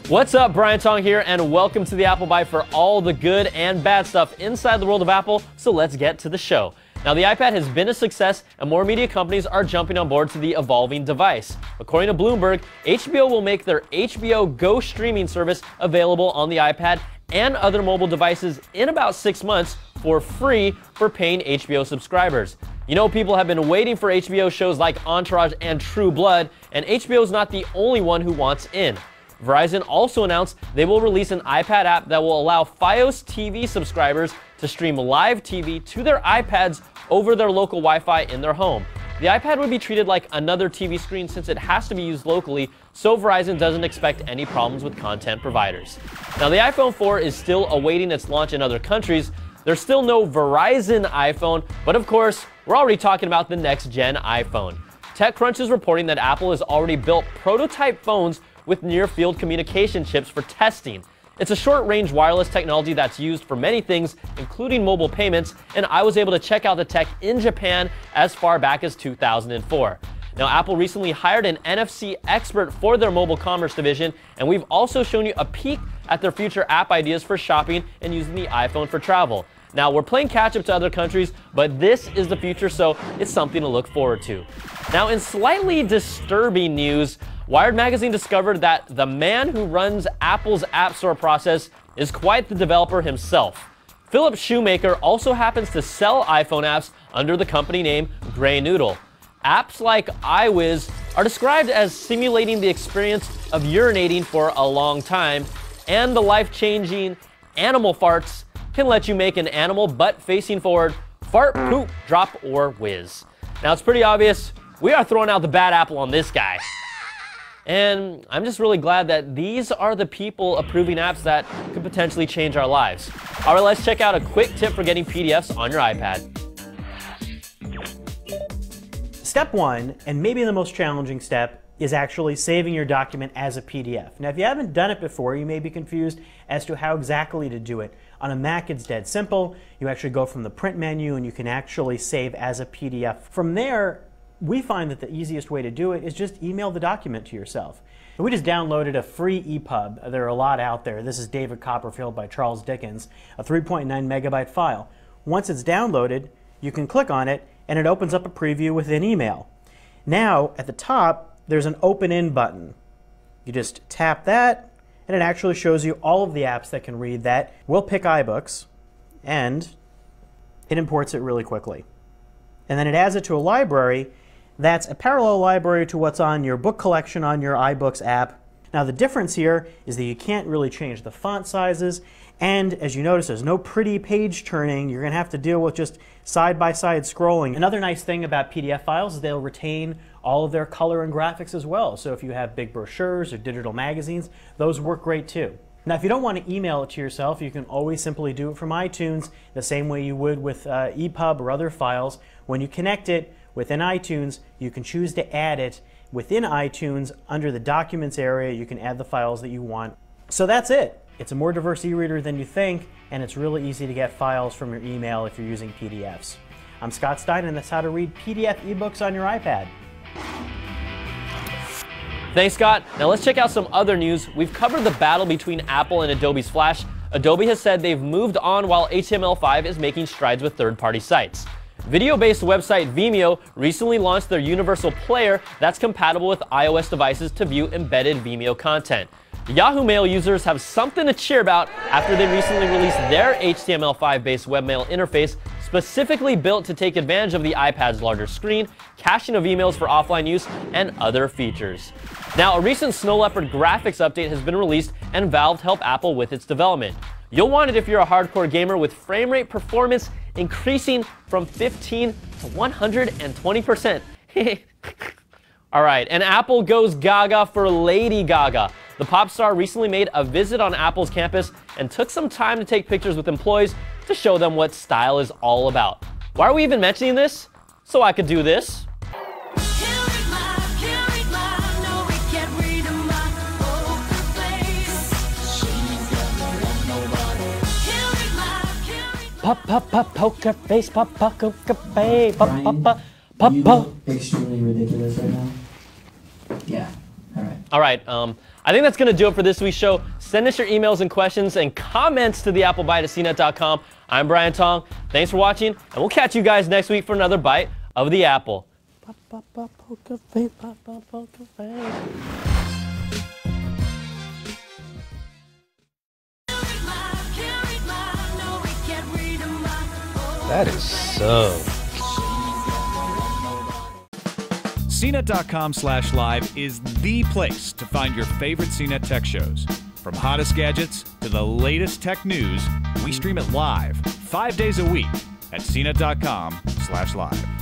What's up, Brian Tong here, and welcome to the Apple Byte for all the good and bad stuff inside the world of Apple, so let's get to the show. Now, the iPad has been a success, and more media companies are jumping on board to the evolving device. According to Bloomberg, HBO will make their HBO Go streaming service available on the iPad and other mobile devices in about 6 months for free for paying HBO subscribers. You know, people have been waiting for HBO shows like Entourage and True Blood, and HBO is not the only one who wants in. Verizon also announced they will release an iPad app that will allow Fios TV subscribers to stream live TV to their iPads over their local Wi-Fi in their home. The iPad would be treated like another TV screen since it has to be used locally, so Verizon doesn't expect any problems with content providers. Now, the iPhone 4 is still awaiting its launch in other countries. There's still no Verizon iPhone, but of course, we're already talking about the next-gen iPhone. TechCrunch is reporting that Apple has already built prototype phones with near-field communication chips for testing. It's a short-range wireless technology that's used for many things, including mobile payments, and I was able to check out the tech in Japan as far back as 2004. Now, Apple recently hired an NFC expert for their mobile commerce division, and we've also shown you a peek at their future app ideas for shopping and using the iPhone for travel. Now, we're playing catch-up to other countries, but this is the future, so it's something to look forward to. Now, in slightly disturbing news, Wired Magazine discovered that the man who runs Apple's App Store process is quite the developer himself. Philip Shoemaker also happens to sell iPhone apps under the company name Grey Noodle. Apps like iWiz are described as simulating the experience of urinating for a long time, and the life-changing Animal Farts can let you make an animal butt facing forward fart, poop, drop, or whiz. Now, it's pretty obvious we are throwing out the bad apple on this guy. And I'm just really glad that these are the people approving apps that could potentially change our lives. All right, let's check out a quick tip for getting PDFs on your iPad. Step one, and maybe the most challenging step, is actually saving your document as a PDF. Now, if you haven't done it before, you may be confused as to how exactly to do it. On a Mac, it's dead simple. You actually go from the print menu and you can actually save as a PDF. From there, we find that the easiest way to do it is just email the document to yourself. We just downloaded a free EPUB. There are a lot out there. This is David Copperfield by Charles Dickens, a 3.9 megabyte file. Once it's downloaded, you can click on it and it opens up a preview within email. Now, at the top, there's an open in button. You just tap that and it actually shows you all of the apps that can read that. We'll pick iBooks and it imports it really quickly. And then it adds it to a library that's a parallel library to what's on your book collection on your iBooks app. Now, the difference here is that you can't really change the font sizes, and as you notice, there's no pretty page turning. You're going to have to deal with just side-by-side scrolling. Another nice thing about PDF files is they'll retain all of their color and graphics as well. So if you have big brochures or digital magazines, those work great too. Now, if you don't want to email it to yourself, you can always simply do it from iTunes the same way you would with EPUB or other files. When you connect it within iTunes, you can choose to add it within iTunes under the Documents area. You can add the files that you want. So that's it. It's a more diverse e-reader than you think, and it's really easy to get files from your email if you're using PDFs. I'm Scott Stein, and that's how to read PDF ebooks on your iPad. Thanks, Scott. Now let's check out some other news. We've covered the battle between Apple and Adobe's Flash. Adobe has said they've moved on while HTML5 is making strides with third-party sites. Video-based website Vimeo recently launched their universal player that's compatible with iOS devices to view embedded Vimeo content. Yahoo Mail users have something to cheer about after they recently released their HTML5-based webmail interface specifically built to take advantage of the iPad's larger screen, caching of emails for offline use, and other features. Now, a recent Snow Leopard graphics update has been released, and Valve helped Apple with its development. You'll want it if you're a hardcore gamer, with frame rate performance increasing from 15 to 120%. All right, and Apple goes Gaga for Lady Gaga. The pop star recently made a visit on Apple's campus and took some time to take pictures with employees to show them what style is all about. Why are we even mentioning this? So I could do this. Pop, pop, pop, poker face, pop, pop, poker face, pop, pop, pop. You look extremely ridiculous right now. Yeah. All right. I think that's going to do it for this week's show. Send us your emails and questions and comments to the Byte at cnet.com. I'm Brian Tong. Thanks for watching, and we'll catch you guys next week for another Bite of the Apple. That is so. CNET.com/live is the place to find your favorite CNET tech shows. From hottest gadgets to the latest tech news, we stream it live 5 days a week at CNET.com/live.